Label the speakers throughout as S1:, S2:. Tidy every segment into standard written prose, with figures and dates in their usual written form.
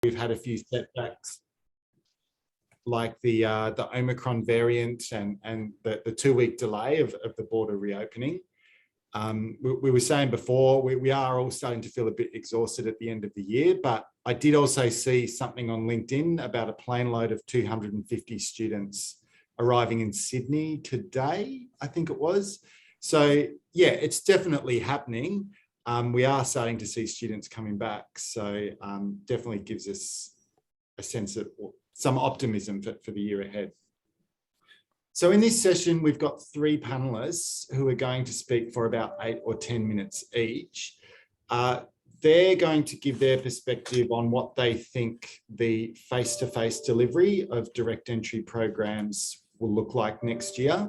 S1: we've had a few setbacks, like the Omicron variant and the 2-week delay of the border reopening. We were saying before, we are all starting to feel a bit exhausted at the end of the year, but I did also see something on LinkedIn about a plane load of 250 students arriving in Sydney today, I think it was. So yeah, it's definitely happening. We are starting to see students coming back. So definitely gives us a sense of some optimism for the year ahead. So in this session, we've got 3 panelists who are going to speak for about 8 or 10 minutes each. They're going to give their perspective on what they think the face-to-face delivery of direct entry programs will look like next year.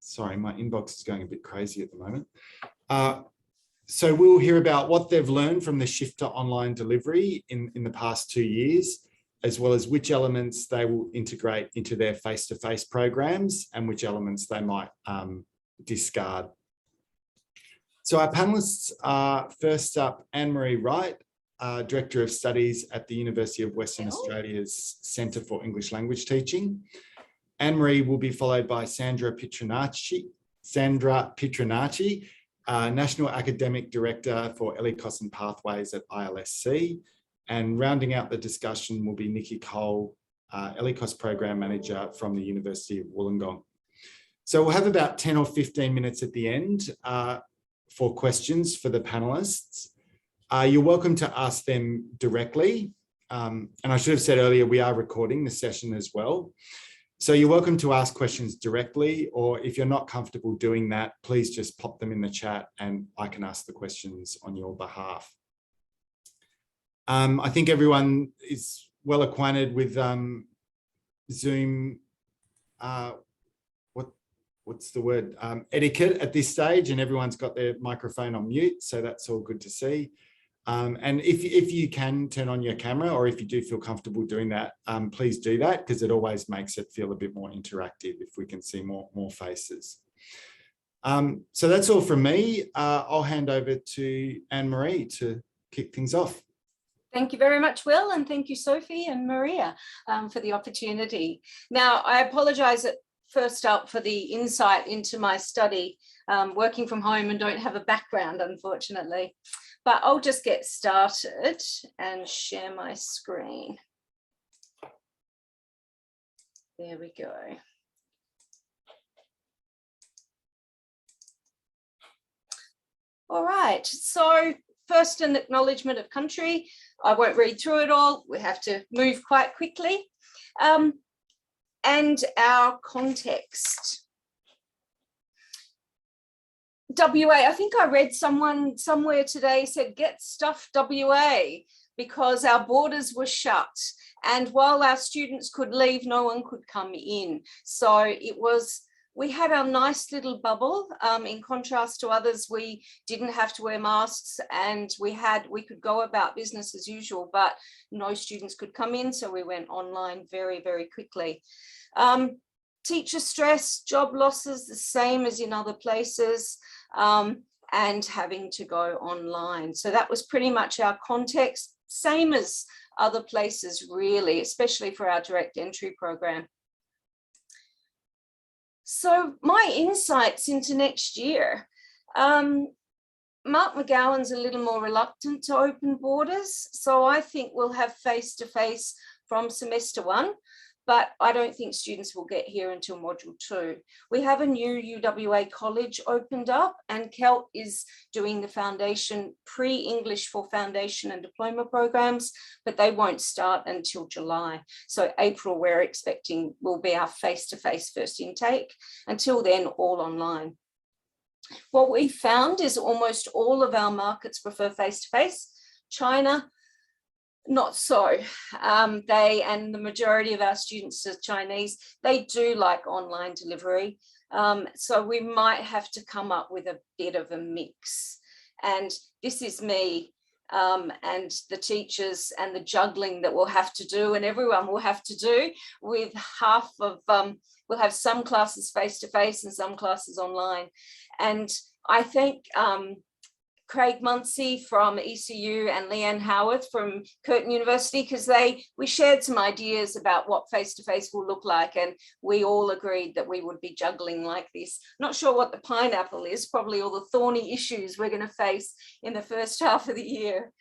S1: Sorry, my inbox is going a bit crazy at the moment. So we'll hear about what they've learned from the shift to online delivery in the past 2 years, as well as which elements they will integrate into their face-to-face programs and which elements they might discard. So our panelists are, first up, Anne-Marie Wright, Director of Studies at the University of Western Australia's Centre for English Language Teaching. Anne-Marie will be followed by Sandra Pitronacci, National Academic Director for ELICOS and Pathways at ILSC. And rounding out the discussion will be Nikki Cole, ELICOS Program Manager from the University of Wollongong. So we'll have about 10 or 15 minutes at the end for questions for the panelists. You're welcome to ask them directly. And I should have said earlier, we are recording the session as well. So you're welcome to ask questions directly, or if you're not comfortable doing that, please just pop them in the chat and I can ask the questions on your behalf. I think everyone is well acquainted with Zoom, what's the word, etiquette at this stage, and everyone's got their microphone on mute, so that's all good to see. And if you can turn on your camera, or if you do feel comfortable doing that, please do that, because it always makes it feel a bit more interactive if we can see more faces. So that's all from me. I'll hand over to Anne-Marie to kick things off.
S2: Thank you very much, Will, and thank you, Sophie and Maria, for the opportunity. Now, I apologise first up for the insight into my study, working from home and don't have a background, unfortunately. But I'll just get started and share my screen. There we go. All right, so first, an acknowledgement of country. I won't read through it all. We have to move quite quickly. And our context. WA, I think I read someone somewhere today said, get stuffed WA, because our borders were shut. And while our students could leave, no one could come in. So it was, we had our nice little bubble. In contrast to others, we didn't have to wear masks and we could go about business as usual, but no students could come in. So we went online very, very quickly. Teacher stress, job losses, the same as in other places, and having to go online. So that was pretty much our context, same as other places really, especially for our direct entry program. So my insights into next year, Mark McGowan's a little more reluctant to open borders. So I think we'll have face-to-face from semester 1, but I don't think students will get here until module 2. We have a new UWA college opened up, and Kelt is doing the foundation pre-English for foundation and diploma programs, but they won't start until July. So April, we're expecting, will be our face-to-face first intake. Until then, all online. What we found is almost all of our markets prefer face-to-face. China, not so. They, and the majority of our students are Chinese, they do like online delivery. So we might have to come up with a bit of a mix. And this is me and the teachers and the juggling that we'll have to do, and everyone will have to do, with half of, we'll have some classes face-to-face and some classes online. And I think Craig Munsey from ECU and Leanne Howarth from Curtin University, because we shared some ideas about what face-to-face will look like, and we all agreed that we would be juggling like this. Not sure what the pineapple is, probably all the thorny issues we're going to face in the first half of the year.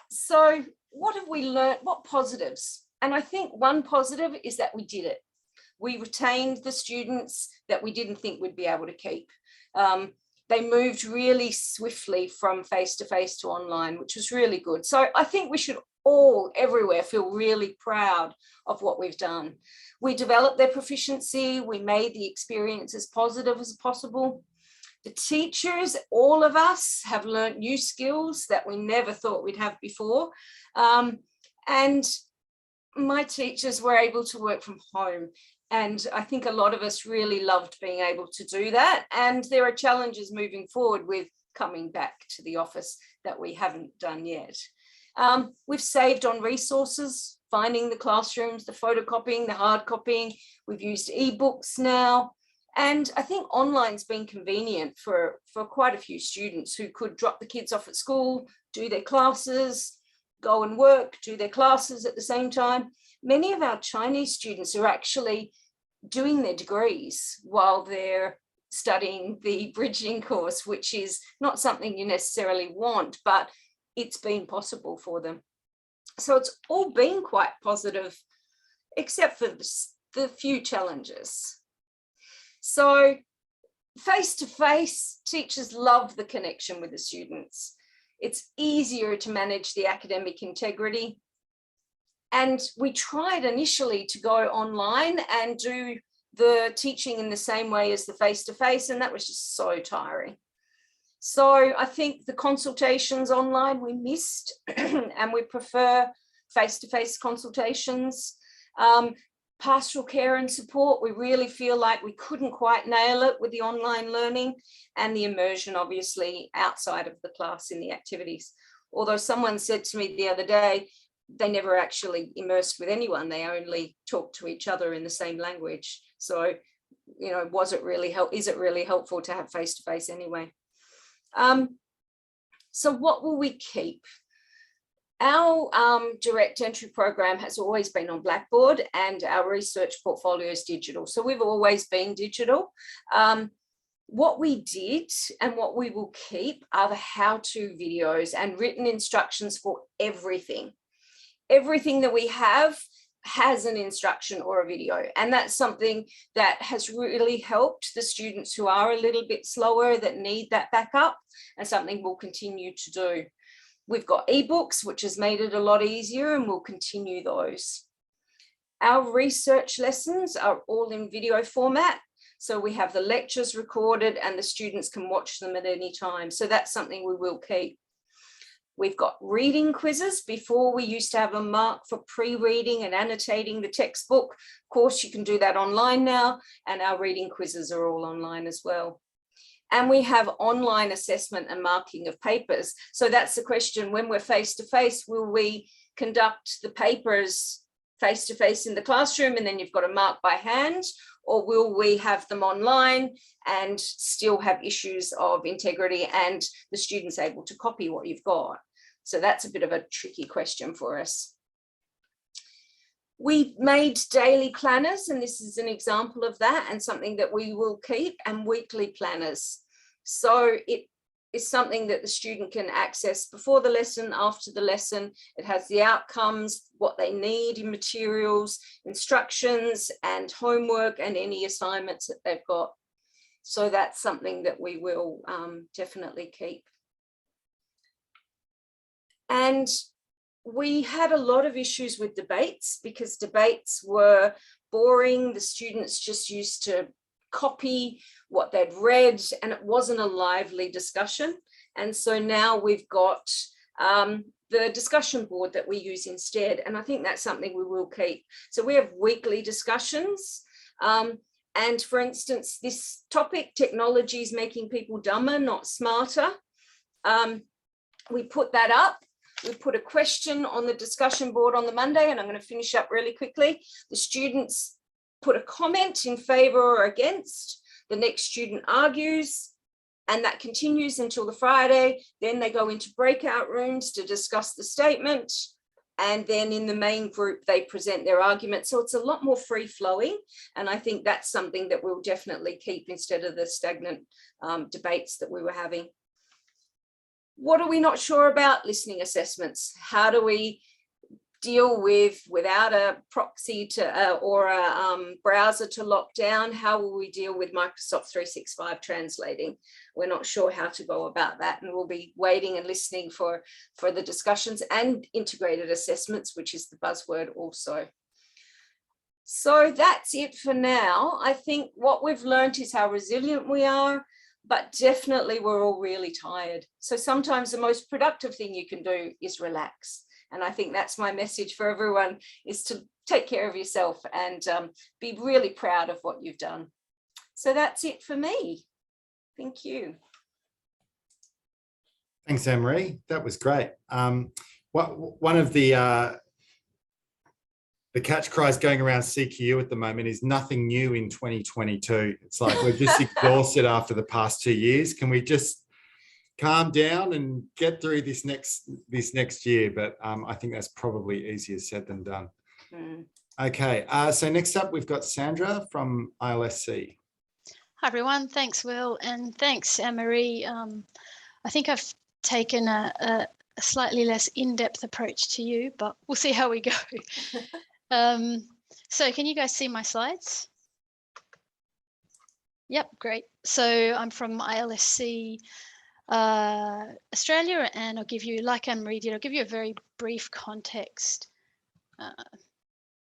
S2: So what have we learned? What positives? And I think one positive is that we did it. We retained the students that we didn't think we'd be able to keep. They moved really swiftly from face-to-face to online, which was really good. So I think we should all, everywhere, feel really proud of what we've done. We developed their proficiency. We made the experience as positive as possible. The teachers, all of us, have learned new skills that we never thought we'd have before. And my teachers were able to work from home. And I think a lot of us really loved being able to do that. And there are challenges moving forward with coming back to the office that we haven't done yet. We've saved on resources, finding the classrooms, the photocopying, the hard copying. We've used ebooks now. And I think online's been convenient for quite a few students who could drop the kids off at school, do their classes, go and work, do their classes at the same time. Many of our Chinese students are actually doing their degrees while they're studying the bridging course, which is not something you necessarily want, but it's been possible for them. So it's all been quite positive, except for the few challenges. So face-to-face, teachers love the connection with the students. It's easier to manage the academic integrity. And we tried initially to go online and do the teaching in the same way as the face-to-face, and that was just so tiring. So I think the consultations online we missed, and we prefer face-to-face consultations. Pastoral care and support, we really feel like we couldn't quite nail it with the online learning, and the immersion obviously outside of the class in the activities. Although someone said to me the other day, they never actually immersed with anyone, they only talked to each other in the same language. So, you know, is it really helpful to have face-to-face anyway? So what will we keep? Our direct entry program has always been on Blackboard, and our research portfolio is digital. So we've always been digital. What we did and what we will keep are the how-to videos and written instructions for everything. Everything that we have has an instruction or a video, and that's something that has really helped the students who are a little bit slower, that need that backup, and something we'll continue to do. We've got ebooks, which has made it a lot easier, and we'll continue those. Our research lessons are all in video format. So we have the lectures recorded and the students can watch them at any time. So that's something we will keep. We've got reading quizzes. Before, we used to have a mark for pre-reading and annotating the textbook. Of course, you can do that online now, and our reading quizzes are all online as well. And we have online assessment and marking of papers. So that's the question: when we're face-to-face, will we conduct the papers face-to-face in the classroom and then you've got to mark by hand, or will we have them online and still have issues of integrity and the students able to copy what you've got? So that's a bit of a tricky question for us. We made daily planners, and this is an example of that, and something that we will keep, and weekly planners. So it is something that the student can access before the lesson, after the lesson. It has the outcomes, what they need in materials, instructions and homework, and any assignments that they've got. So that's something that we will definitely keep. And we had a lot of issues with debates, because debates were boring. The students just used to copy what they'd read, and it wasn't a lively discussion. And so now we've got the discussion board that we use instead, and I think that's something we will keep. So we have weekly discussions, and for instance, this topic, technology is making people dumber, not smarter. We put that up. We put a question on the discussion board on the Monday, and I'm going to finish up really quickly. The students put a comment in favour or against. The next student argues, And that continues until the Friday. Then they go into breakout rooms to discuss the statement. And then in the main group, they present their argument. So it's a lot more free flowing. And I think that's something that we'll definitely keep instead of the stagnant debates that we were having. What are we not sure about? Listening assessments. How do we deal with, without a proxy to or a browser to lock down, how will we deal with Microsoft 365 translating? We're not sure how to go about that, and we'll be waiting and listening for the discussions and integrated assessments, which is the buzzword also. So that's it for now. I think what we've learned is how resilient we are, but definitely we're all really tired. So sometimes the most productive thing you can do is relax. And I think that's my message for everyone, is to take care of yourself and be really proud of what you've done. So that's it for me. Thank you.
S1: Thanks, Anne-Marie. That was great. One of the catch cries going around CQU at the moment is nothing new in 2022. It's like we're just exhausted after the past 2 years. Can we just calm down and get through this next year? But I think that's probably easier said than done. Okay, so next up we've got Sandra from ILSC.
S3: Hi everyone, thanks Will, and thanks Anne-Marie. I think I've taken a slightly less in-depth approach to you, but we'll see how we go. So can you guys see my slides? Yep, great. So I'm from ILSC Australia, and I'll give you, like Anne-Marie did, I'll give you a very brief context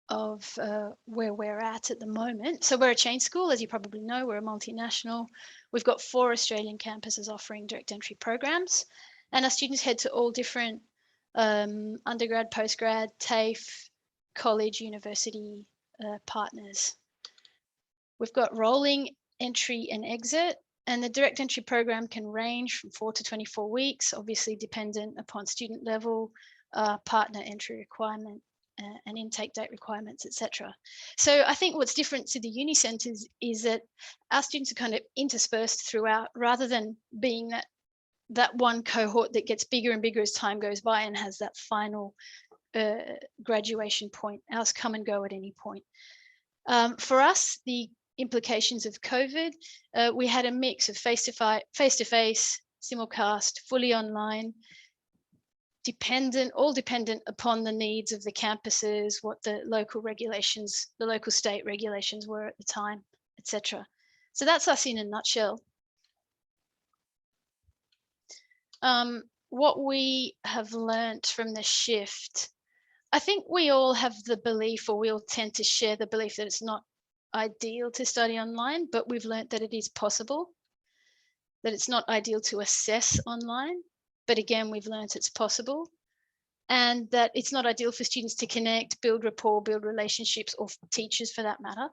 S3: of where we're at the moment. So we're a chain school, as you probably know. We're a multinational. We've got 4 Australian campuses offering direct entry programs, and our students head to all different undergrad, postgrad, TAFE, college, university partners. We've got rolling entry and exit, and the direct entry program can range from 4 to 24 weeks, obviously dependent upon student level, partner entry requirement, and intake date requirements, etc. So I think what's different to the uni centres is that our students are kind of interspersed throughout, rather than being that one cohort that gets bigger and bigger as time goes by and has that final graduation point. Ours come and go at any point. For us, the implications of COVID, we had a mix of face-to-face, simulcast, fully online, all dependent upon the needs of the campuses, what the local regulations, the local state regulations were at the time, etc. So that's us in a nutshell. What we have learnt from the shift, I think we all have the belief, or we all tend to share the belief, that it's not ideal to study online, but we've learnt that it is possible, that it's not ideal to assess online, but again, we've learnt it's possible, and that it's not ideal for students to connect, build rapport, build relationships, or teachers for that matter.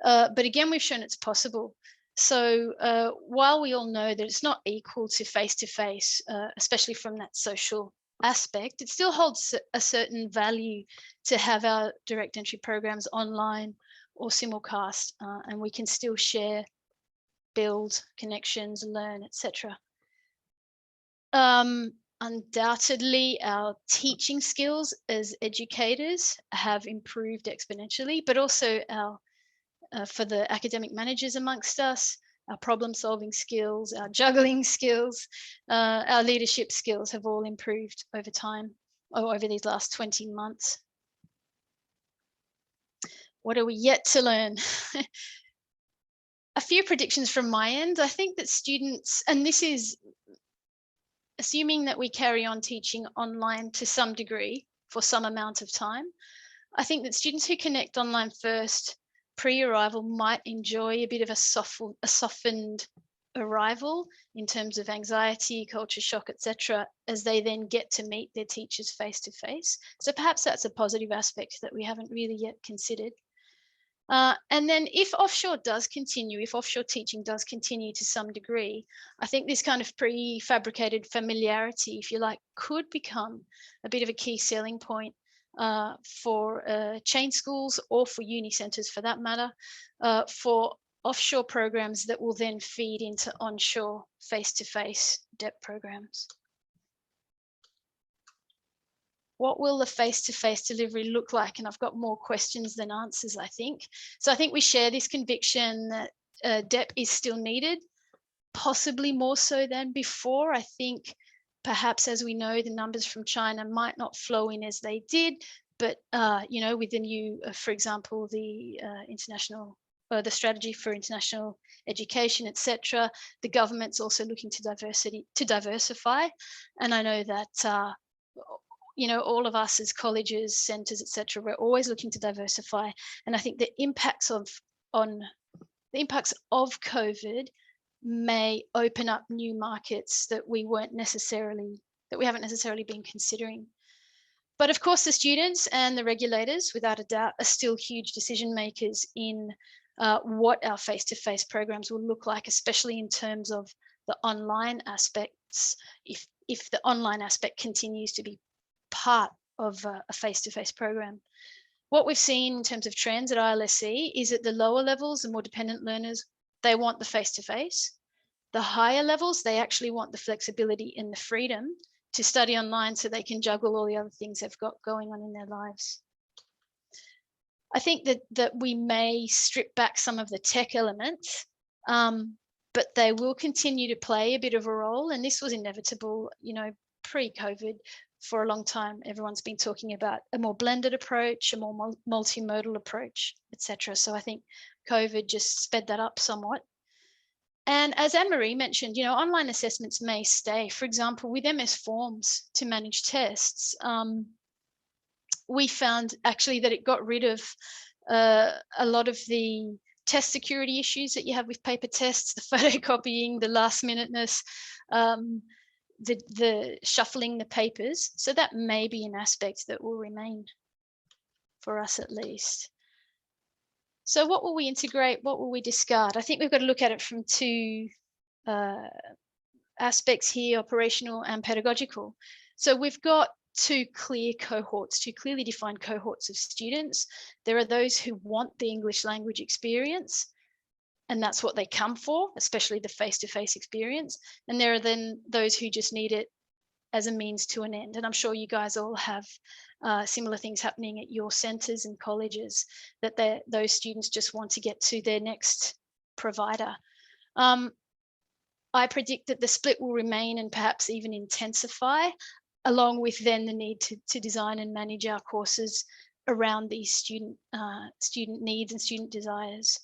S3: But again, we've shown it's possible. So while we all know that it's not equal to face-to-face, especially from that social aspect, it still holds a certain value to have our direct entry programs online or simulcast, and we can still share, build connections, learn, etc. Undoubtedly, our teaching skills as educators have improved exponentially, but also our for the academic managers amongst us, our problem-solving skills, our juggling skills, our leadership skills have all improved over time, or over these last 20 months. What are we yet to learn? A few predictions from my end. I think that students, and this is assuming that we carry on teaching online to some degree for some amount of time, I think that students who connect online first, pre-arrival, might enjoy a bit of a softened arrival in terms of anxiety, culture shock, etc., as they then get to meet their teachers face to face. So perhaps that's a positive aspect that we haven't really yet considered. And then if offshore teaching does continue to some degree, I think this kind of prefabricated familiarity, if you like, could become a bit of a key selling point for chain schools, or for uni centres for that matter, for offshore programs that will then feed into onshore face-to-face DEP programs. What will the face-to-face delivery look like? And I've got more questions than answers, I think. So I think we share this conviction that DEP is still needed, possibly more so than before. I think perhaps, as we know, the numbers from China might not flow in as they did, but you know, with the new, for example, the the strategy for international education, etc., the government's also looking to diversify. And I know that you know, all of us as colleges, centres, etc., we're always looking to diversify. And I think the impacts of COVID may open up new markets that we haven't necessarily been considering. But of course, the students and the regulators, without a doubt, are still huge decision makers in what our face-to-face programs will look like, especially in terms of the online aspects, if the online aspect continues to be part of a face-to-face program. What we've seen in terms of trends at ILSC is at the lower levels, the more dependent learners, they want the face-to-face. The higher levels, they actually want the flexibility and the freedom to study online so they can juggle all the other things they've got going on in their lives. I think that we may strip back some of the tech elements, but they will continue to play a bit of a role. And this was inevitable, you know, pre-COVID. For a long time, everyone's been talking about a more blended approach, a more multimodal approach, etc. So I think COVID just sped that up somewhat. And as Anne-Marie mentioned, you know, online assessments may stay. For example, with MS Forms to manage tests, we found actually that it got rid of a lot of the test security issues that you have with paper tests, the photocopying, the last minuteness, the shuffling the papers. So that may be an aspect that will remain for us at least. So what will we integrate? What will we discard? I think we've got to look at it from two aspects here, operational and pedagogical. So we've got two clearly defined cohorts of students. There are those who want the English language experience, and that's what they come for, especially the face-to-face experience. And there are then those who just need it as a means to an end. And I'm sure you guys all have similar things happening at your centres and colleges, that those students just want to get to their next provider. I predict that the split will remain and perhaps even intensify, along with then the need to design and manage our courses around these student needs and student desires.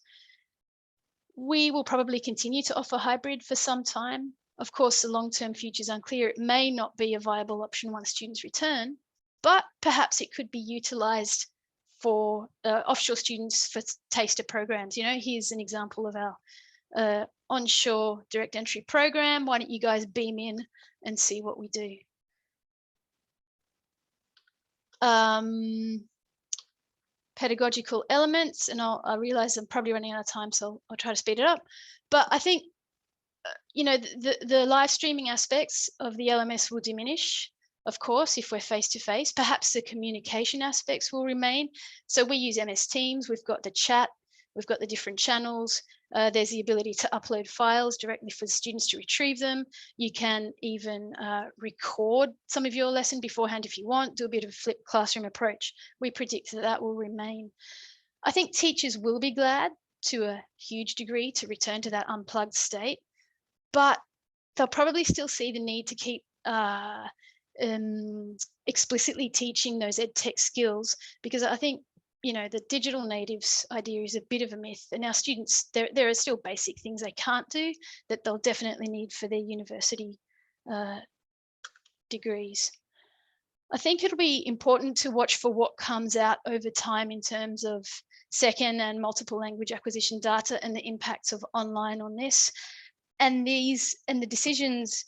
S3: We will probably continue to offer hybrid for some time. Of course, the long-term future is unclear. It may not be a viable option once students return, but perhaps it could be utilised for offshore students for taster programs. You know, here's an example of our onshore direct entry program. Why don't you guys beam in and see what we do? Pedagogical elements, and I realize I'm probably running out of time, so I'll try to speed it up. But I think, you know, the live streaming aspects of the LMS will diminish, of course, if we're face-to-face. Perhaps the communication aspects will remain. So we use MS Teams, we've got the chat, we've got the different channels. There's the ability to upload files directly for the students to retrieve them. You can even record some of your lesson beforehand if you want, do a bit of a flipped classroom approach. We predict that that will remain. I think teachers will be glad to a huge degree to return to that unplugged state, but they'll probably still see the need to keep explicitly teaching those ed tech skills, because I think, you know, the digital natives idea is a bit of a myth, and our students, there are still basic things they can't do that they'll definitely need for their university degrees. I think it'll be important to watch for what comes out over time in terms of second and multiple language acquisition data and the impacts of online on this. And the decisions,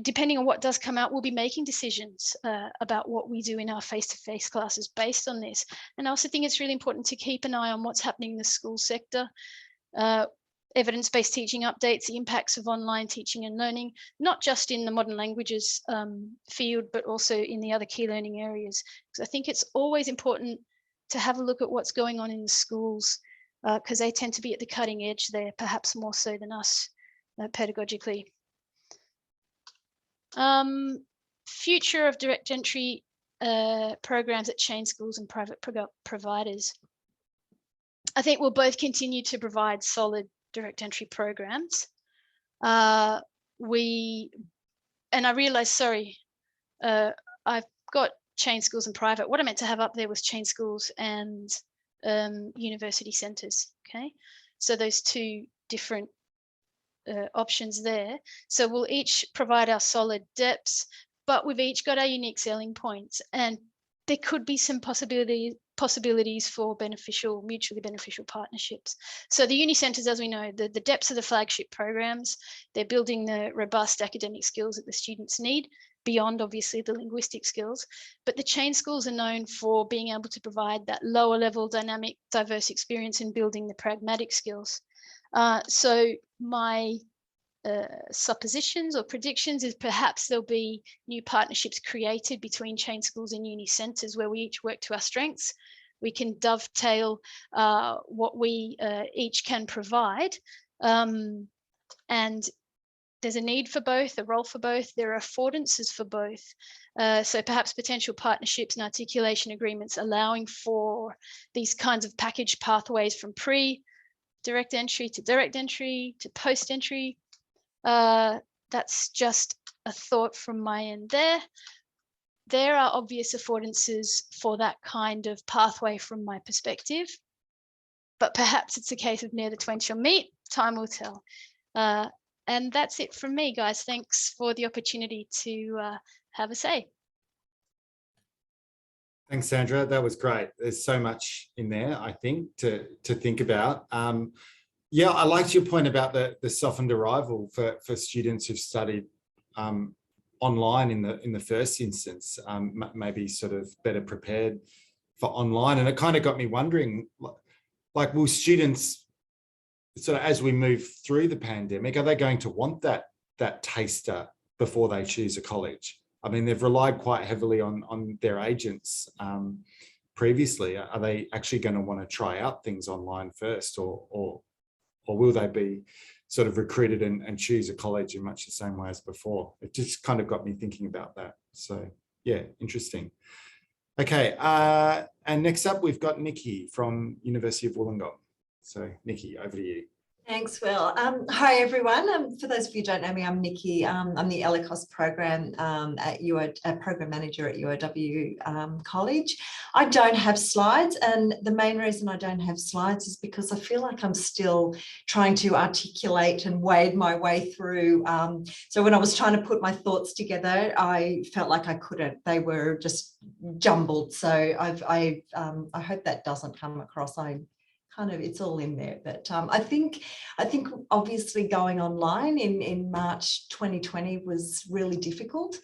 S3: depending on what does come out, we'll be making decisions about what we do in our face-to-face classes based on this. And I also think it's really important to keep an eye on what's happening in the school sector. Evidence-based teaching updates, the impacts of online teaching and learning, not just in the modern languages field, but also in the other key learning areas. Because I think it's always important to have a look at what's going on in the schools because they tend to be at the cutting edge there, perhaps more so than us pedagogically. Future of direct entry programs at chain schools and private providers. I think we'll both continue to provide solid direct entry programs. And I realized, sorry, I've got chain schools and private. What I meant to have up there was chain schools and university centres, okay? So those two different options there. So we'll each provide our solid depths, but we've each got our unique selling points, and there could be some possibilities for mutually beneficial partnerships. So the uni centres, as we know, the depths of the flagship programs, they're building the robust academic skills that the students need, beyond obviously the linguistic skills. But the chain schools are known for being able to provide that lower level dynamic, diverse experience in building the pragmatic skills. So my suppositions or predictions is perhaps there'll be new partnerships created between chain schools and uni centres where we each work to our strengths. We can dovetail what we each can provide, and there's a need for both, a role for both, there are affordances for both. So perhaps potential partnerships and articulation agreements allowing for these kinds of package pathways from pre-direct entry to direct entry to post-entry. That's just a thought from my end there. There are obvious affordances for that kind of pathway from my perspective, but perhaps it's a case of near the 20 shall meet, time will tell. And that's it from me, guys. Thanks for the opportunity to have a say.
S1: Thanks, Sandra. That was great. There's so much in there, I think, to think about. Yeah, I liked your point about the softened arrival for students who've studied online in the first instance, maybe sort of better prepared for online. And it kind of got me wondering, like, will students, sort of as we move through the pandemic, are they going to want that taster before they choose a college? I mean, they've relied quite heavily on their agents previously. Are they actually going to want to try out things online first, or will they be sort of recruited and choose a college in much the same way as before? It just kind of got me thinking about that. So yeah, interesting. Okay, and next up we've got Nikki from University of Wollongong. So Nikki, over to you.
S4: Thanks, Will. Hi, everyone. For those of you who don't know me, I'm Nikki. I'm the ELICOS program program manager at UOW College. I don't have slides, and the main reason I don't have slides is because I feel like I'm still trying to articulate and wade my way through. So when I was trying to put my thoughts together, I felt like I couldn't. They were just jumbled. So I hope that doesn't come across. It's all in there, but I think obviously going online in March 2020 was really difficult.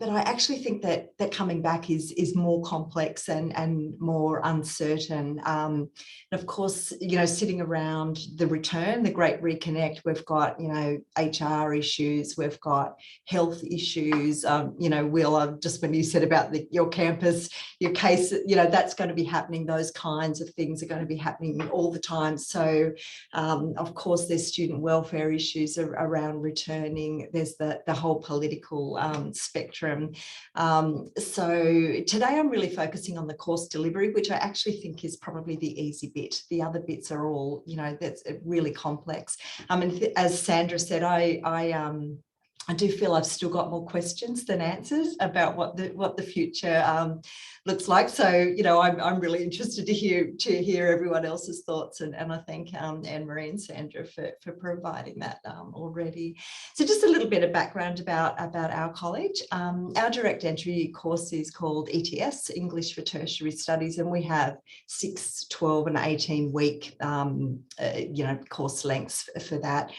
S4: But I actually think that coming back is more complex and more uncertain. And of course, sitting around the return, the great reconnect, we've got, HR issues, we've got health issues. Will, just when you said about your campus, your case, that's going to be happening. Those kinds of things are going to be happening all the time. So, of course, there's student welfare issues around returning. There's the whole political spectrum. So today I'm really focusing on the course delivery, which I actually think is probably the easy bit. The other bits are all, that's really complex. And as Sandra said, I do feel I've still got more questions than answers about what the future looks like. So, I'm really interested to hear everyone else's thoughts, and I thank Anne-Marie and Sandra for providing that already. So just a little bit of background about our college. Our direct entry course is called ETS, English for Tertiary Studies, and we have 6, 12 and 18 week course lengths for that.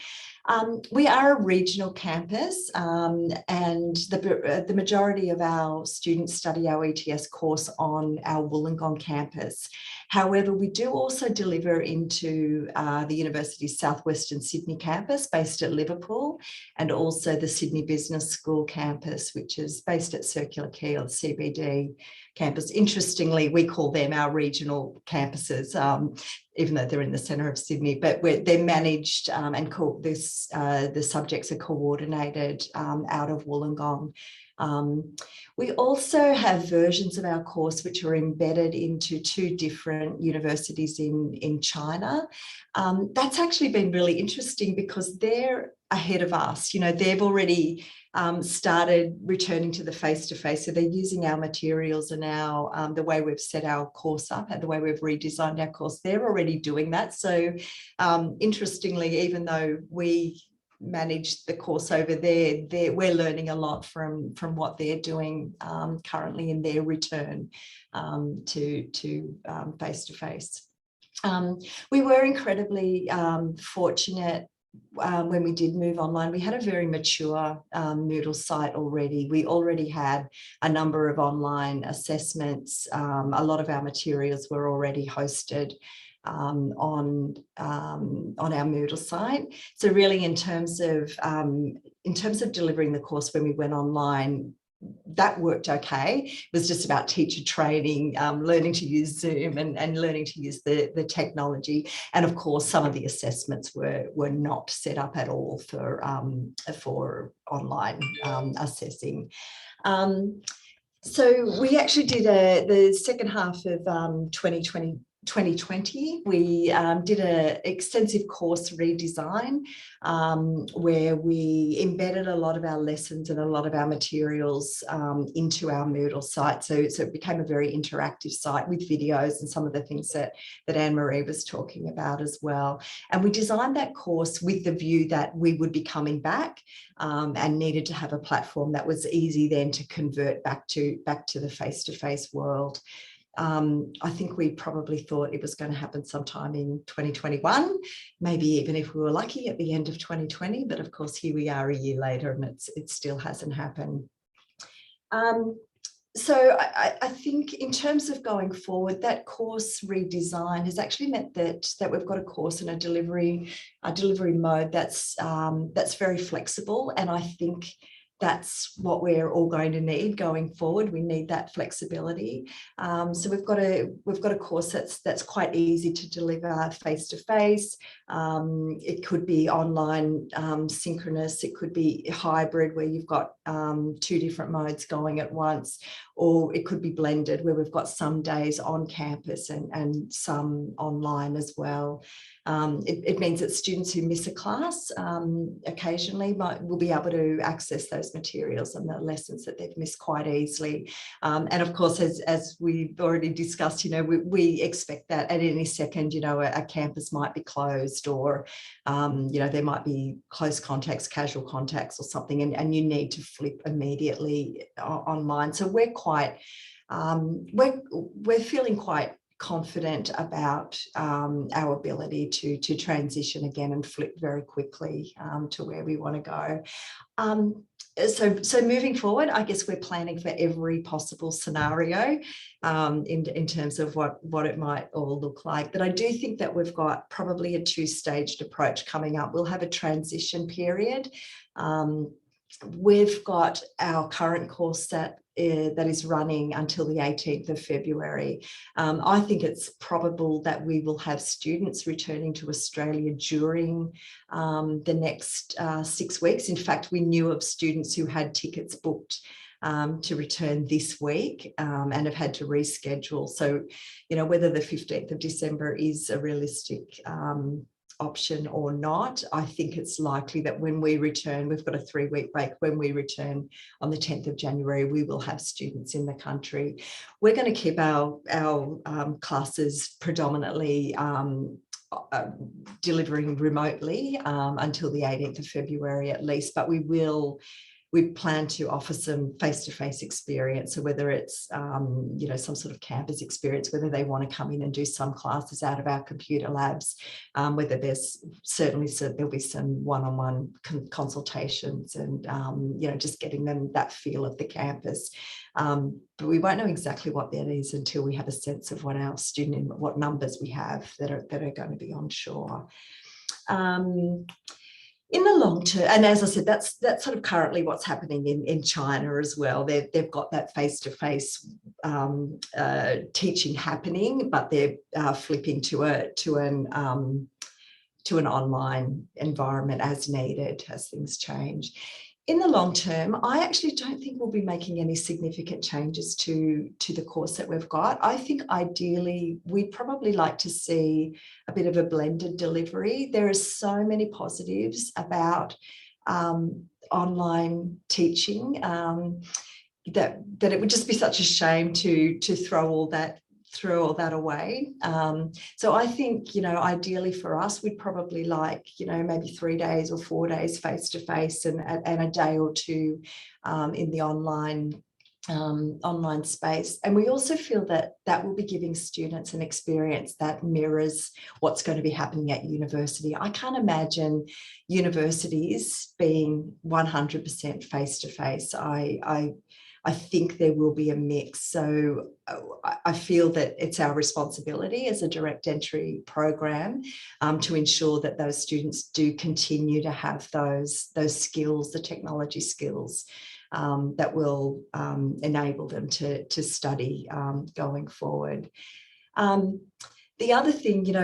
S4: We are a regional campus, and the majority of our students study our ETS course on our Wollongong campus. However, we do also deliver into the University's Southwestern Sydney campus based at Liverpool, and also the Sydney Business School campus, which is based at Circular Quay, or the CBD campus. Interestingly, we call them our regional campuses. even though they're in the centre of Sydney, but they're managed and called this, the subjects are coordinated out of Wollongong. We also have versions of our course which are embedded into 2 different universities in China. That's actually been really interesting because they're ahead of us. You know, they've already started returning to the face-to-face. So they're using our materials and our the way we've set our course up and the way we've redesigned our course. They're already doing that. So interestingly, even though we manage the course over there, we're learning a lot from what they're doing currently in their return to face-to-face. We were incredibly fortunate when we did move online. We had a very mature Moodle site already. We already had a number of online assessments. A lot of our materials were already hosted on our Moodle site. So really, in terms of delivering the course when we went online, that worked okay. It was just about teacher training, learning to use Zoom and learning to use the technology. And of course, some of the assessments were not set up at all for online assessing. So we actually did the second half of 2020, we did an extensive course redesign where we embedded a lot of our lessons and a lot of our materials into our Moodle site. So it became a very interactive site with videos and some of the things that Anne-Marie was talking about as well. And we designed that course with the view that we would be coming back and needed to have a platform that was easy then to convert back to the face-to-face world. I think we probably thought it was going to happen sometime in 2021, maybe even if we were lucky at the end of 2020, but of course here we are a year later and it still hasn't happened. So I think in terms of going forward, that course redesign has actually meant that we've got a course and a delivery mode that's very flexible, and I think that's what we're all going to need going forward. We need that flexibility. So we've got a course that's quite easy to deliver face to face. It could be online synchronous. It could be hybrid where you've got 2 different modes going at once, or it could be blended where we've got some days on campus and some online as well. It means that students who miss a class occasionally will be able to access those materials and the lessons that they've missed quite easily. And of course, as we've already discussed, you know, we expect that at any second, you know, a campus might be closed, or you know, there might be close contacts, casual contacts or something, and you need to flip immediately online. So we're quite we're feeling quite confident about our ability to transition again and flip very quickly to where we want to go. So moving forward, I guess we're planning for every possible scenario in terms of what it might all look like. But I do think that we've got probably a 2-staged approach coming up. We'll have a transition period. We've got our current course that is running until the 18th of February. I think it's probable that we will have students returning to Australia during the next 6 weeks. In fact, we knew of students who had tickets booked to return this week and have had to reschedule. So, you know, whether the 15th of December is a realistic option or not, I think it's likely that when we return, we've got a 3-week break. When we return on the 10th of January, we will have students in the country. We're going to keep our classes predominantly delivering remotely until the 18th of February at least, but we plan to offer some face-to-face experience. So whether it's, you know, some sort of campus experience, whether they want to come in and do some classes out of our computer labs, whether there'll be some one-on-one consultations and, you know, just getting them that feel of the campus. But we won't know exactly what that is until we have a sense of what our what numbers we have that are going to be onshore. In the long term, and as I said, that's sort of currently what's happening in China as well. They've got that face-to-face teaching happening, but they're flipping to an online environment as needed as things change. In the long term, I actually don't think we'll be making any significant changes to the course that we've got. I think ideally we'd probably like to see a bit of a blended delivery. There are so many positives about online teaching that it would just be such a shame to throw all that away. So I think, ideally for us, we'd probably like, maybe 3 days or 4 days face-to-face and a day or two in the online space. And we also feel that will be giving students an experience that mirrors what's going to be happening at university. I can't imagine universities being 100% face-to-face. I think there will be a mix. So I feel that it's our responsibility as a direct entry program to ensure that those students do continue to have those skills, the technology skills that will enable them to study going forward. The other thing,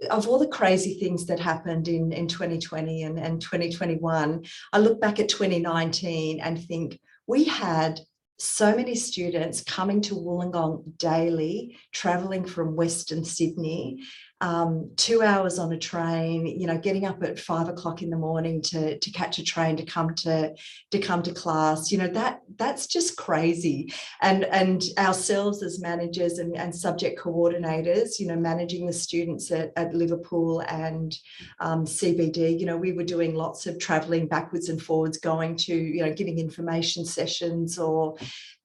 S4: of all the crazy things that happened in 2020 and 2021, I look back at 2019 and think we had so many students coming to Wollongong daily, travelling from Western Sydney, 2 hours on a train, getting up at 5 o'clock in the morning to catch a train to come to class. That's just crazy. And ourselves as managers and subject coordinators, managing the students at Liverpool and CBD, we were doing lots of travelling backwards and forwards, going to, giving information sessions or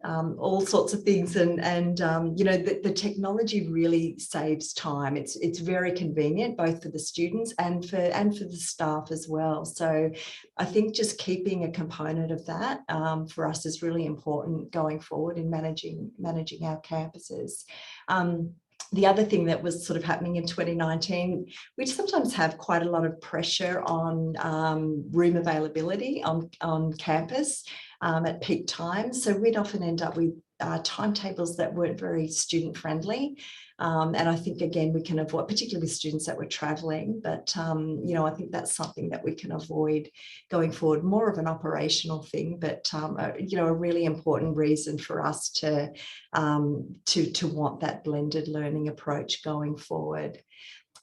S4: all sorts of things. And the technology really saves time. It's very convenient, both for the students and for the staff as well. So I think just keeping a component of that for us is really important going forward in managing our campuses. The other thing that was sort of happening in 2019, we sometimes have quite a lot of pressure on room availability on campus at peak times. So we'd often end up with timetables that weren't very student friendly. And I think, again, we can avoid, particularly with students that were travelling, but, I think that's something that we can avoid going forward, more of an operational thing, but, a really important reason for us to want that blended learning approach going forward.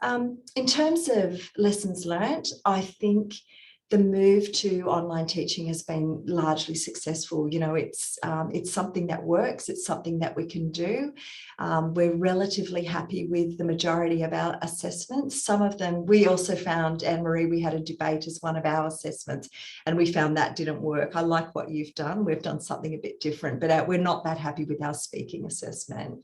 S4: In terms of lessons learnt, I think the move to online teaching has been largely successful. It's something that works. It's something that we can do. We're relatively happy with the majority of our assessments. Some of them, we also found, Anne-Marie, we had a debate as one of our assessments, and we found that didn't work. I like what you've done. We've done something a bit different, but we're not that happy with our speaking assessment.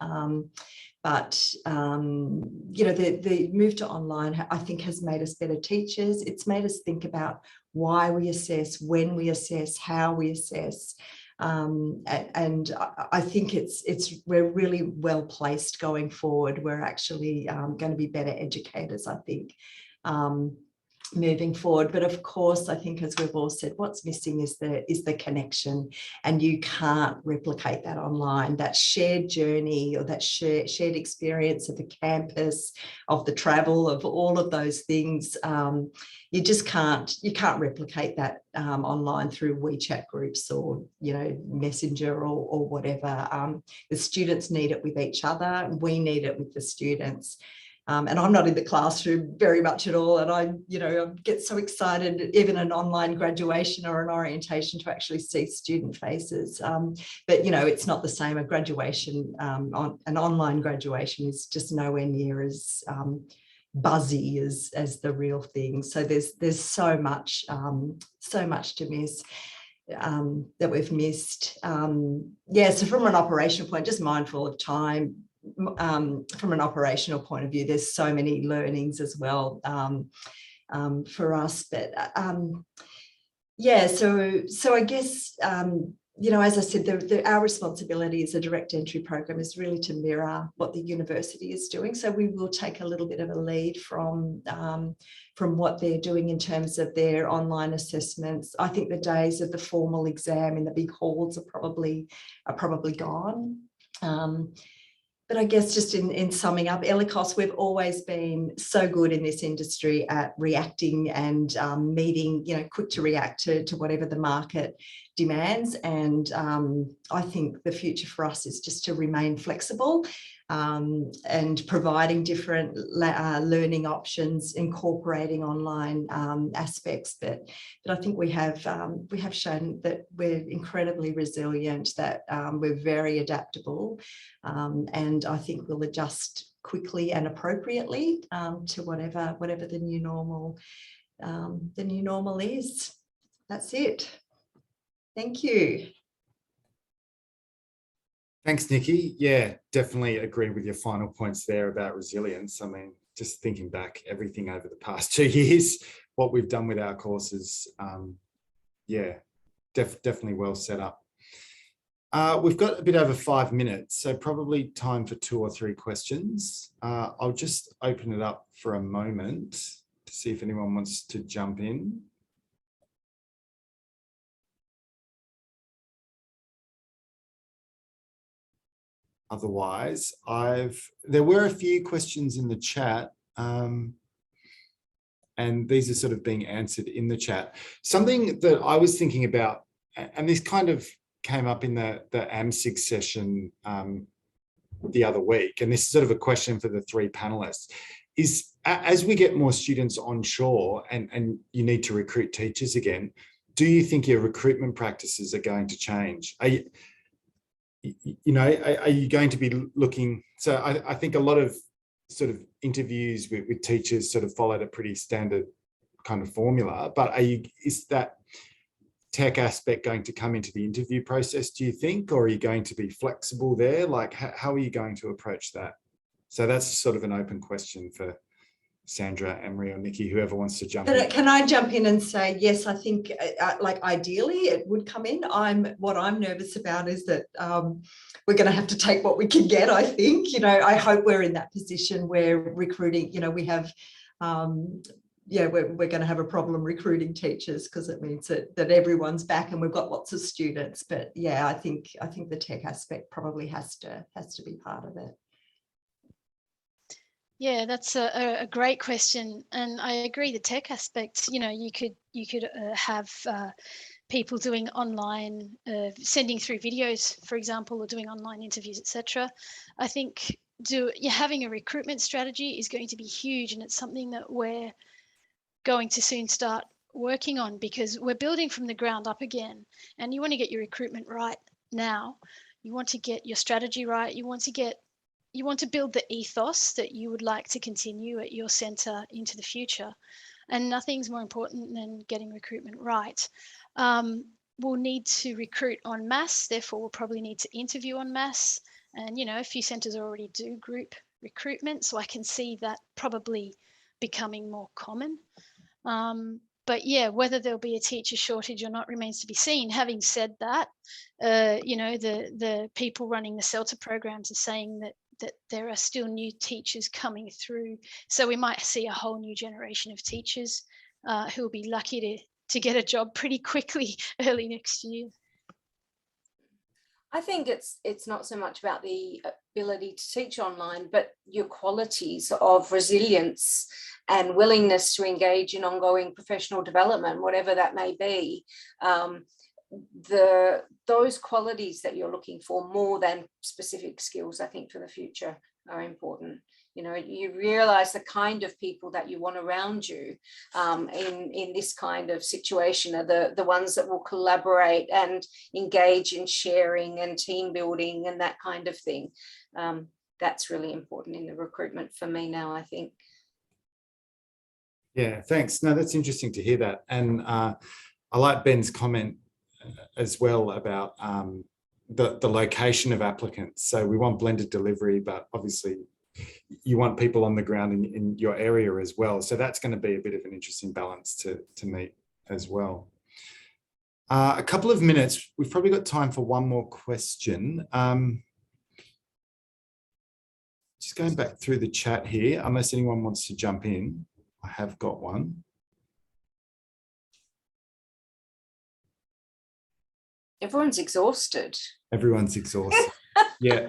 S4: But the move to online, I think, has made us better teachers. It's made us think about why we assess, when we assess, how we assess. And I think we're really well placed going forward. We're actually going to be better educators, I think, moving forward. But of course, I think, as we've all said, what's missing is the connection, and you can't replicate that online. That shared journey or that shared experience of the campus, of the travel, of all of those things. You just can't replicate that online through WeChat groups or Messenger or whatever. The students need it with each other. We need it with the students. And I'm not in the classroom very much at all. And I get so excited, even an online graduation or an orientation, to actually see student faces. But, it's not the same. A graduation, an online graduation is just nowhere near as buzzy as the real thing. So there's so much to miss. That we've missed. So from an operational point, just mindful of time. From an operational point of view, there's so many learnings as well for us. But so I guess as I said, our responsibility as a direct entry program is really to mirror what the university is doing. So we will take a little bit of a lead from what they're doing in terms of their online assessments. I think the days of the formal exam in the big halls are probably gone. But I guess just in summing up, ELICOS, we've always been so good in this industry at reacting and meeting, quick to react to whatever the market demands. And I think the future for us is just to remain flexible and providing different learning options, incorporating online aspects. But I think we have shown that we're incredibly resilient, that we're very adaptable, and I think we'll adjust quickly and appropriately to whatever the new normal is. That's it. Thank you.
S1: Thanks, Nikki. Yeah, definitely agree with your final points there about resilience. I mean, just thinking back, everything over the past 2 years, what we've done with our courses, yeah, definitely well set up. We've got a bit over 5 minutes, so probably time for 2 or 3 questions. I'll just open it up for a moment to see if anyone wants to jump in. Otherwise, there were a few questions in the chat, and these are sort of being answered in the chat. Something that I was thinking about, and this kind of came up in the AMSIG session the other week, and this is sort of a question for the 3 panelists, is as we get more students onshore and you need to recruit teachers again, do you think your recruitment practices are going to change? Are you going to be looking? So I think a lot of sort of interviews with teachers sort of followed a pretty standard kind of formula, but is that tech aspect going to come into the interview process, do you think, or are you going to be flexible there? Like, how are you going to approach that? So that's sort of an open question for Sandra, Emery, or Nikki, whoever wants to jump in.
S4: Can I jump in and say, yes, I think like ideally it would come in. What I'm nervous about is that we're going to have to take what we can get, I think. I hope we're in that position where recruiting, we have, we're going to have a problem recruiting teachers, because it means that everyone's back and we've got lots of students. But yeah, I think the tech aspect probably has to be part of it.
S3: Yeah, that's a great question, and I agree. The tech aspect, you could have people doing online, sending through videos, for example, or doing online interviews, etc. I think having a recruitment strategy is going to be huge, and it's something that we're going to soon start working on, because we're building from the ground up again, and you want to get your recruitment right now. You want to get your strategy right. You want to build the ethos that you would like to continue at your centre into the future. And nothing's more important than getting recruitment right. We'll need to recruit en masse, therefore we'll probably need to interview en masse. And, a few centres already do group recruitment, so I can see that probably becoming more common. But yeah, whether there'll be a teacher shortage or not remains to be seen. Having said that, the people running the CELTA programs are saying that there are still new teachers coming through. So we might see a whole new generation of teachers who will be lucky to get a job pretty quickly early next year.
S2: I think it's not so much about the ability to teach online, but your qualities of resilience and willingness to engage in ongoing professional development, whatever that may be. Those qualities that you're looking for, more than specific skills, I think for the future are important. You realize the kind of people that you want around you in this kind of situation are the ones that will collaborate and engage in sharing and team building and that kind of thing. That's really important in the recruitment for me now, I think.
S1: Yeah, thanks. No, that's interesting to hear that. And I like Ben's comment as well about the location of applicants. So we want blended delivery, but obviously you want people on the ground in your area as well. So that's going to be a bit of an interesting balance to meet as well. A couple of minutes. We've probably got time for one more question. Just going back through the chat here, unless anyone wants to jump in, I have got one.
S2: Everyone's exhausted.
S1: Everyone's exhausted. Yeah.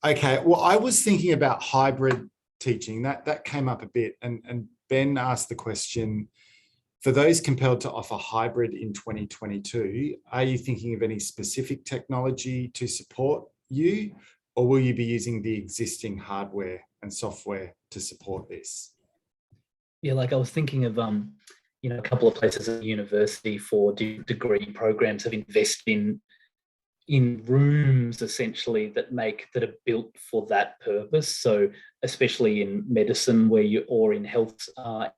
S1: Okay. Well, I was thinking about hybrid teaching. That came up a bit, and Ben asked the question, for those compelled to offer hybrid in 2022, are you thinking of any specific technology to support you, or will you be using the existing hardware and software to support this?
S5: Yeah, like I was thinking of, you know, a couple of places at the university for degree programs have invested in rooms essentially that are built for that purpose. So especially in medicine or in health,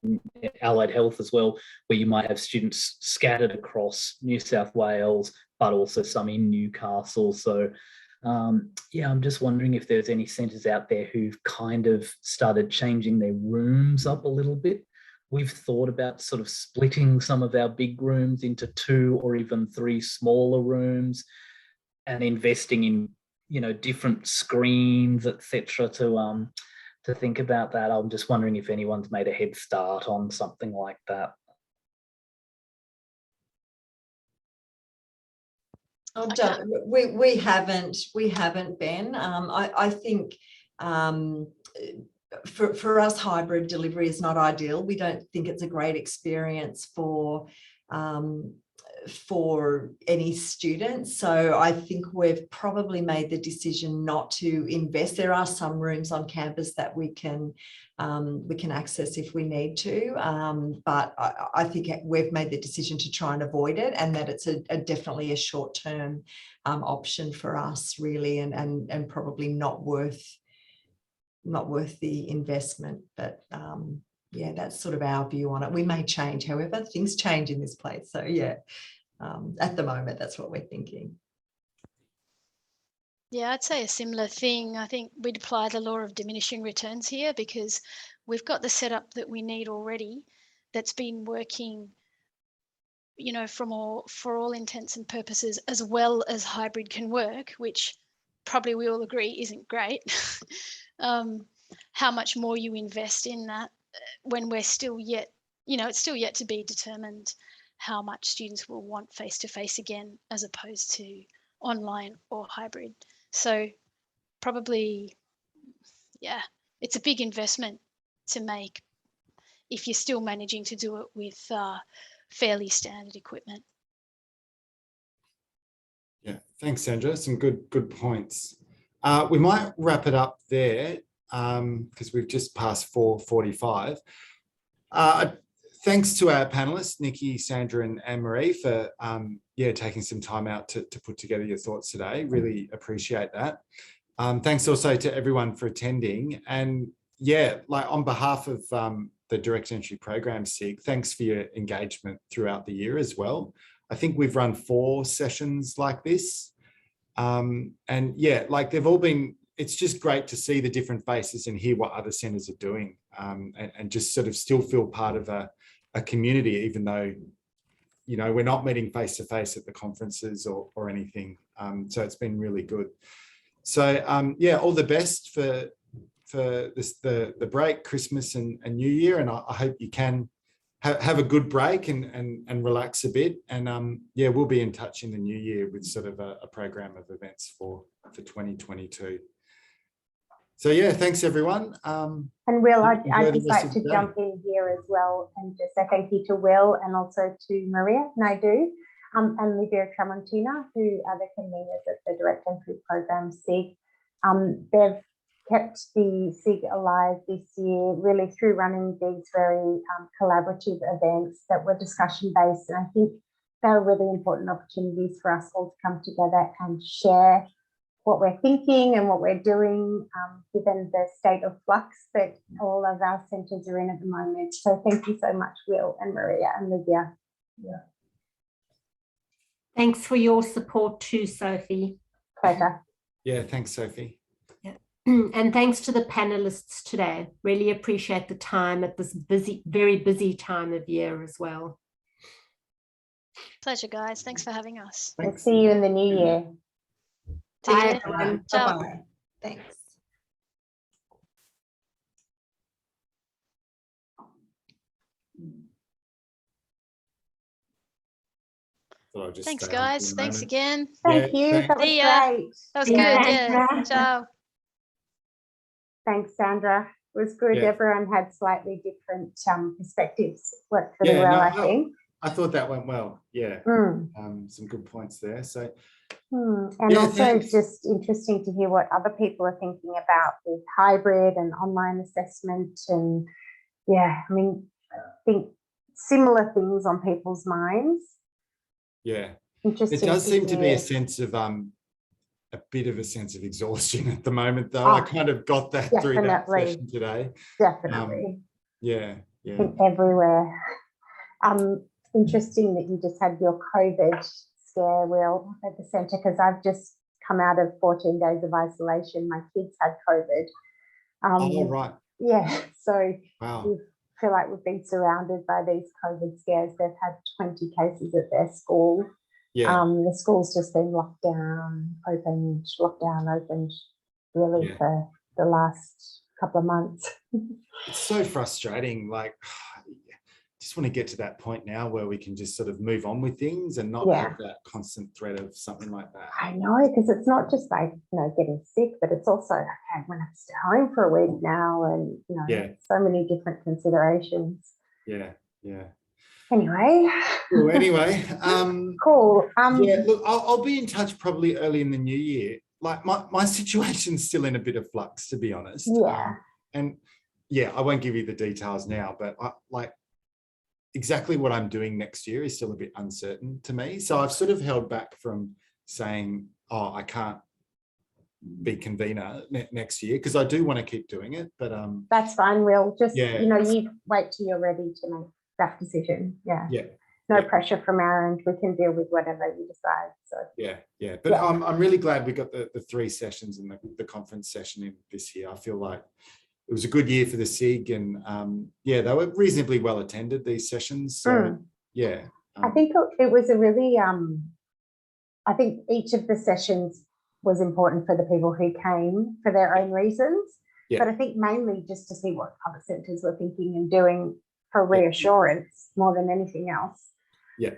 S5: in allied health as well, where you might have students scattered across New South Wales, but also some in Newcastle. So yeah, I'm just wondering if there's any centres out there who've kind of started changing their rooms up a little bit. We've thought about sort of splitting some of our big rooms into 2 or even 3 smaller rooms, and investing in, you know, different screens, etc. To think about that. I'm just wondering if anyone's made a head start on something like that.
S4: We haven't, Ben. I think for us, hybrid delivery is not ideal. We don't think it's a great experience for any students. So I think we've probably made the decision not to invest. There are some rooms on campus that we can access if we need to, but I think we've made the decision to try and avoid it, and that it's definitely a short-term option for us, really, and probably not worth the investment. But yeah, that's sort of our view on it. We may change, however, things change in this place. So yeah, at the moment, that's what we're thinking.
S3: Yeah, I'd say a similar thing. I think we'd apply the law of diminishing returns here, because we've got the setup that we need already that's been working, you know, for all intents and purposes, as well as hybrid can work, which probably we all agree isn't great. How much more you invest in that when we're still yet, you know, it's still yet to be determined how much students will want face-to-face again, as opposed to online or hybrid. So probably, yeah, it's a big investment to make if you're still managing to do it with fairly standard equipment.
S1: Yeah, thanks, Sandra. Some good points. We might wrap it up there because we've just passed 4:45. Thanks to our panelists, Nikki, Sandra, and Anne-Marie, for taking some time out to put together your thoughts today. Really appreciate that. Thanks also to everyone for attending. And yeah, like on behalf of the Direct Entry Program SIG, thanks for your engagement throughout the year as well. I think we've run 4 sessions like this. And yeah, like they've all been, it's just great to see the different faces and hear what other centres are doing, and just sort of still feel part of a community, even though, you know, we're not meeting face to face at the conferences or anything. So it's been really good. So yeah, all the best for this, the break, Christmas and New Year. And I hope you can have a good break and relax a bit. And yeah, we'll be in touch in the new year with sort of a program of events for 2022. So yeah, thanks everyone.
S6: And Will, I'd just like to jump in here as well and just say thank you to Will and also to Maria Naidu and Lydia Tramontina, who are the conveners at the Direct Entry Program SIG. They've kept the SIG alive this year, really through running these very collaborative events that were discussion based. And I think they're really important opportunities for us all to come together and share what we're thinking and what we're doing, given the state of flux that all of our centres are in at the moment. So thank you so much, Will and Maria and Lydia. Yeah.
S7: Thanks for your support too, Sophie.
S6: Pleasure.
S1: Yeah, thanks, Sophie.
S7: Yeah. And thanks to the panelists today. Really appreciate the time at this busy, very busy time of year as well.
S3: Pleasure, guys. Thanks for having us.
S6: We'll
S1: Thanks.
S6: see you in the new year.
S3: See you
S6: Bye,
S3: later.
S6: everyone.
S3: Ciao.
S4: Bye-bye. Thanks.
S1: Thought I'd just
S3: Thanks,
S1: stay on for
S3: guys.
S1: a
S3: Thanks
S1: moment.
S3: again.
S6: Thank
S1: Yeah,
S6: you.
S1: thanks.
S6: That was
S3: See ya.
S6: great.
S3: That was
S7: See you,
S3: good.
S7: Sandra.
S3: Yeah. Ciao.
S6: Thanks, Sandra. It was good.
S1: Yeah.
S6: Everyone had slightly different perspectives. Worked pretty
S1: Yeah,
S6: well,
S1: no,
S6: I think.
S1: I thought that went well. Yeah,
S6: Mm.
S1: some good points there. So
S6: And
S1: Yeah,
S6: also
S1: thanks.
S6: just interesting to hear what other people are thinking about with hybrid and online assessment. And yeah, I mean, I think similar things on people's minds.
S1: yeah,
S6: Interesting.
S1: it does
S6: to
S1: seem to be a
S6: hear.
S1: sense of a bit of a sense of exhaustion at the moment, though.
S6: Oh,
S1: I kind of got that through that
S6: definitely.
S1: session today.
S6: Definitely.
S1: Yeah,
S6: I
S1: yeah,
S6: think everywhere. Interesting that you just had your COVID scare, Will, at the centre, because I've just come out of 14 days of isolation. My kids had COVID.
S1: oh, right.
S6: Yeah, so
S1: Wow.
S6: we feel like we've been surrounded by these COVID scares. They've had 20 cases at their school.
S1: Yeah,
S6: The school's just been locked down, opened really
S1: Yeah.
S6: for the last couple of months.
S1: it's so frustrating. Like, just want to get to that point now where we can just sort of move on with things and not
S6: Yeah.
S1: have that constant threat of something like that.
S6: I know, because it's not just like, getting sick, but it's also, okay, I'm going to have to stay home for a week now, and,
S1: Yeah.
S6: so many different considerations.
S1: Yeah, yeah.
S6: Anyway.
S1: Well, anyway,
S6: Cool.
S1: yeah, look, I'll be in touch probably early in the new year. Like my situation's still in a bit of flux, to be honest.
S6: Yeah.
S1: And yeah, I won't give you the details now, but exactly what I'm doing next year is still a bit uncertain to me. So I've sort of held back from saying, oh, I can't be convener next year, because I do want to keep doing it. But
S6: That's fine, Will. Just,
S1: Yeah.
S6: you wait till you're ready to make that decision. Yeah.
S1: yeah,
S6: No
S1: yeah.
S6: pressure from our end. We can deal with whatever you decide. So
S1: yeah. But
S6: Yeah.
S1: I'm really glad we got the 3 sessions and the conference session in this year. I feel like it was a good year for the SIG, and yeah, they were reasonably well attended, these sessions. So yeah.
S6: I think it was a really, I think each of the sessions was important for the people who came for their own reasons.
S1: Yeah.
S6: But I think mainly just to see what other centres were thinking and doing for reassurance more than anything else.
S1: Yeah.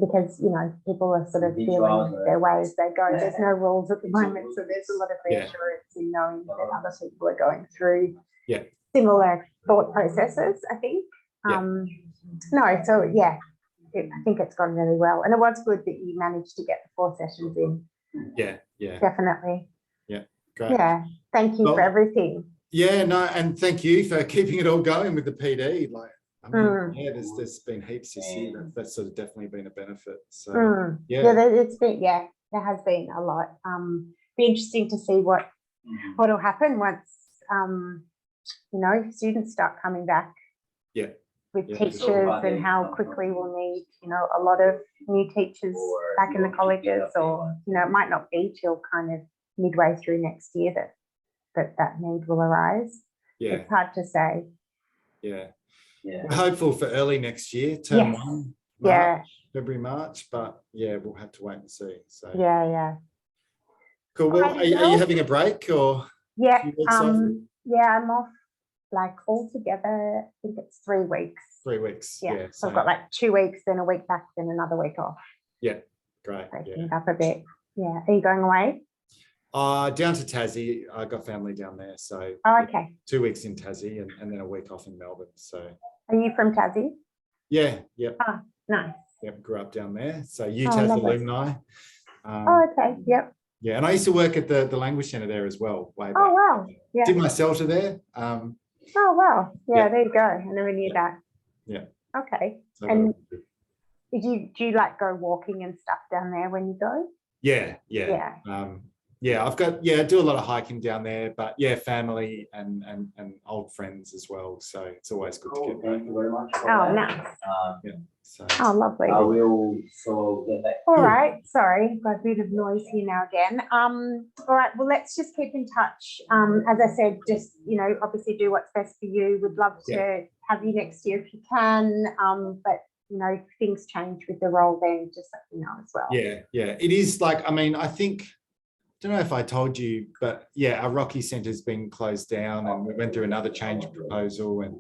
S6: Because, people are sort of feeling their way as they go. There's no rules at the moment, so there's a lot of
S1: Yeah.
S6: reassurance in knowing that other people are going through
S1: Yeah.
S6: similar thought processes, I think.
S1: Yeah.
S6: No, so yeah, I think it's gone really well. And it was good that you managed to get the 4 sessions in.
S1: Yeah.
S6: Definitely.
S1: Great.
S6: Yeah. Thank you for
S1: Well,
S6: everything.
S1: Yeah, no, and thank you for keeping it all going with the PD. Yeah, there's been heaps this year. That's sort of definitely been a benefit. So
S6: Yeah, it's been, there has been a lot. Be interesting to see what'll happen once students start coming back.
S1: Yeah.
S6: With
S1: Yeah,
S6: teachers
S1: sure.
S6: and how quickly we'll need, a lot of new teachers back in the colleges, or, it might not be till kind of midway through next year that need will arise.
S1: Yeah.
S6: It's hard to say.
S1: Yeah. We're hopeful for early next year, term 1, February, March, but yeah, we'll have to wait and see. So
S6: Yeah.
S1: Cool. Well, are you having a break or?
S6: Yeah.
S1: a few weeks off?
S6: Yeah, I'm off altogether. I think it's 3 weeks.
S1: 3 weeks.
S6: Yeah. So I've got 2 weeks, then a week back, then another week off.
S1: Yeah. Great.
S6: Breaking up a bit. Yeah. Are you going away?
S1: Down to Tassie. I got family down there, so
S6: Okay.
S1: 2 weeks in Tassie and then a week off in Melbourne. So
S6: Are you from Tassie?
S1: yeah,
S6: Nice.
S1: yep, grew up down there. So UTAS alumni.
S6: Okay. Yep.
S1: Yeah, and I used to work at the language centre there as well. Way back.
S6: Oh wow. Yeah.
S1: Did my CELTA there.
S6: Oh wow. Yeah,
S1: Yeah.
S6: there you go. I never knew that.
S1: Yeah.
S6: Okay.
S1: So
S6: And do you go walking and stuff down there when you go?
S1: Yeah. I do a lot of hiking down there, but yeah, family and old friends as well. So it's always good to get back.
S8: Thank you very much.
S6: Oh, nice.
S1: Yeah. So
S6: Oh, lovely.
S8: I will get back.
S6: All right. Sorry, got a bit of noise here now again. All right. Well, let's just keep in touch. As I said, just, obviously do what's best for you. We'd love to have you next year if you can. But you know, if things change with the role, then just let me know as well.
S1: Yeah. It is like, I mean, I think, don't know if I told you, but yeah, our Rocky Centre's been closed down, and we went through another change proposal and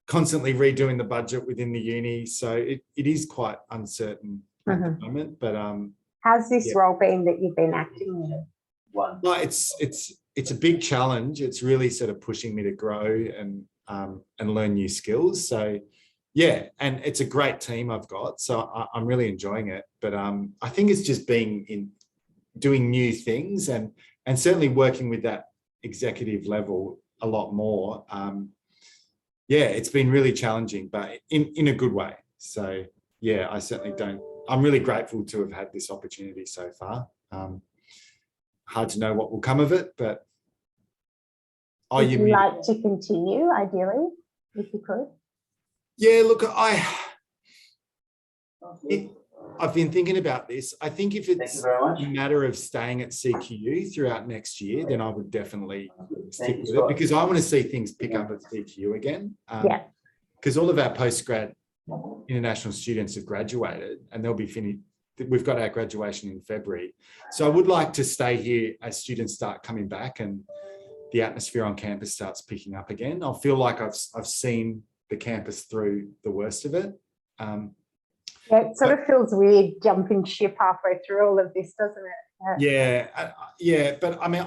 S1: constantly redoing the budget within the uni. So it is quite uncertain at the moment. But
S6: how's this role been that you've been acting in?
S1: Well, it's a big challenge. It's really sort of pushing me to grow and learn new skills. So yeah, and it's a great team I've got. So I'm really enjoying it. But I think it's just doing new things and certainly working with that executive level a lot more. Yeah, it's been really challenging, but in a good way. So yeah, I certainly I'm really grateful to have had this opportunity so far. Hard to know what will come of it, but
S6: would you like to continue, ideally, if you could?
S1: Yeah, look, I've been thinking about this. I think if it's a matter of staying at CQU throughout next year, then I would definitely stick with it, because I want to see things pick up at CQU again. Because all of our postgrad international students have graduated, and they'll be finished. We've got our graduation in February. So I would like to stay here as students start coming back and the atmosphere on campus starts picking up again. I feel like I've seen the campus through the worst of it.
S6: Yeah, it sort of feels weird jumping ship halfway through all of this, doesn't it?
S1: Yeah, but I mean,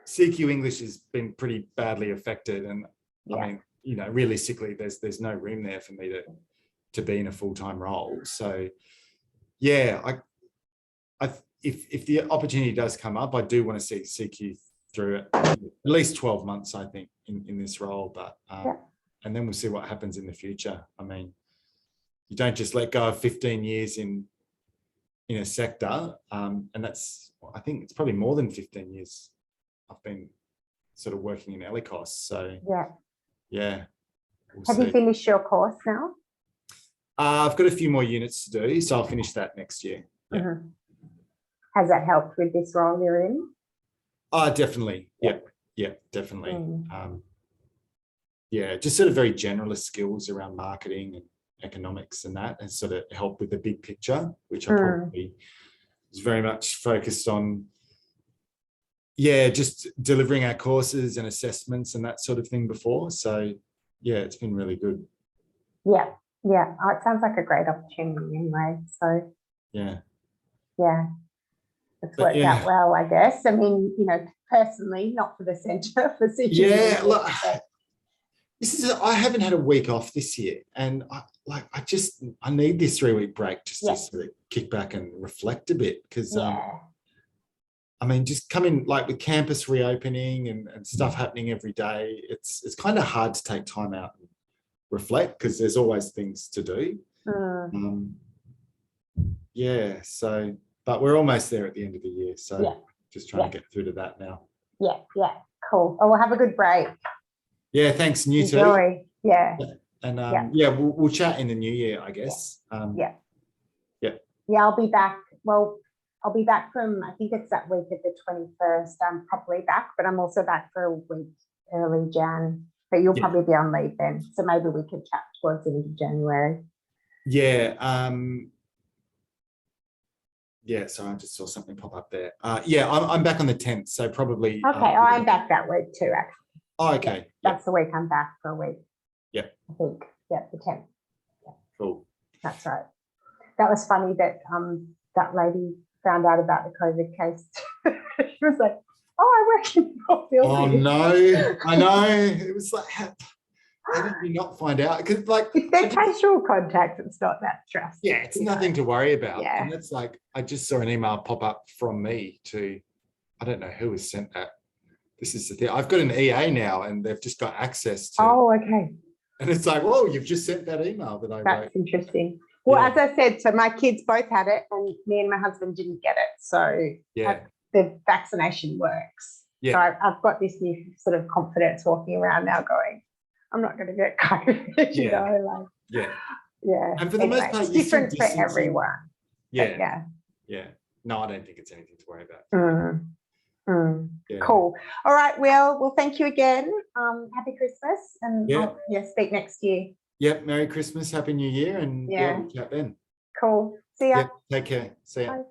S1: CQ English has been pretty badly affected, and I mean, you know, realistically, there's no room there for me to be in a full-time role. So yeah, if the opportunity does come up, I do want to see CQ through it at least 12 months, I think, in this role. But and then we'll see what happens in the future. I mean, you don't just let go of 15 years in a sector, and that's, I think it's probably more than 15 years I've been sort of working in ELICOS. So yeah.
S6: Have you finished your course now?
S1: I've got a few more units to do, so I'll finish that next year. Yeah.
S6: Has that helped with this role you're in?
S1: Definitely. Yeah, definitely. Yeah, just sort of very generalist skills around marketing and economics and that, and sort of help with the big picture, which I probably was very much focused on. Yeah, just delivering our courses and assessments and that sort of thing before. So yeah, it's been really good.
S6: Yeah. Oh, it sounds like a great opportunity anyway. So yeah, it's worked out well, I guess. I mean, you know, personally, not for the centre, for CQ.
S1: Yeah, look, I haven't had a week off this year, and I need this 3-week break just to sort of kick back and reflect a bit, because I mean, just coming like with campus reopening and stuff happening every day, it's kind of hard to take time out and reflect, because there's always things to do. Yeah, so, but we're almost there at the end of the year, so just trying to get through to that now.
S6: Yeah, cool. Oh, we'll have a good break.
S1: Yeah, thanks. You
S6: Enjoy.
S1: too. And we'll chat in the new year, I guess.
S6: I'll be back. Well, I'll be back from, I think it's that week of the 21st. I'm probably back, but I'm also back for a week early Jan. But you'll probably be on leave then, so maybe we could chat towards the end of January.
S1: So I just saw something pop up there. I'm back on the 10th, so probably.
S6: Okay, I'm back that week too, actually.
S1: Oh, okay.
S6: That's the week I'm back for a week.
S1: Yeah.
S6: I think, the 10th. Yeah.
S1: Cool.
S6: That's right. That was funny that that lady found out about the COVID case. She was like, "Oh, I work in your building."
S1: Oh no, I know. It was like, how did we not find out? Because like,
S6: if they're casual contacts, it's not that stressful.
S1: Yeah, it's nothing to worry about.
S6: Yeah.
S1: And it's like, I just saw an email pop up from me to, I don't know who has sent that. This is the thing. I've got an EA now, and they've just got access to.
S6: Oh, okay.
S1: And it's like, whoa, you've just sent that email that I wrote.
S6: That's interesting. Well, as I said, so my kids both had it, and me and my husband didn't get it. So the vaccination works.
S1: Yeah.
S6: So I've got this new sort of confidence walking around now going, I'm not going to get COVID, you know, like. Yeah. And for the most part, it's different for everyone.
S1: Yeah. No, I don't think it's anything to worry about.
S6: Cool. All right, well, thank you again. Happy Christmas, and I'll speak next year.
S1: Yep. Merry Christmas, Happy New Year, and
S6: Yeah.
S1: we'll chat then.
S6: Cool. See ya.
S1: Yep. Take care. See ya.
S6: Bye.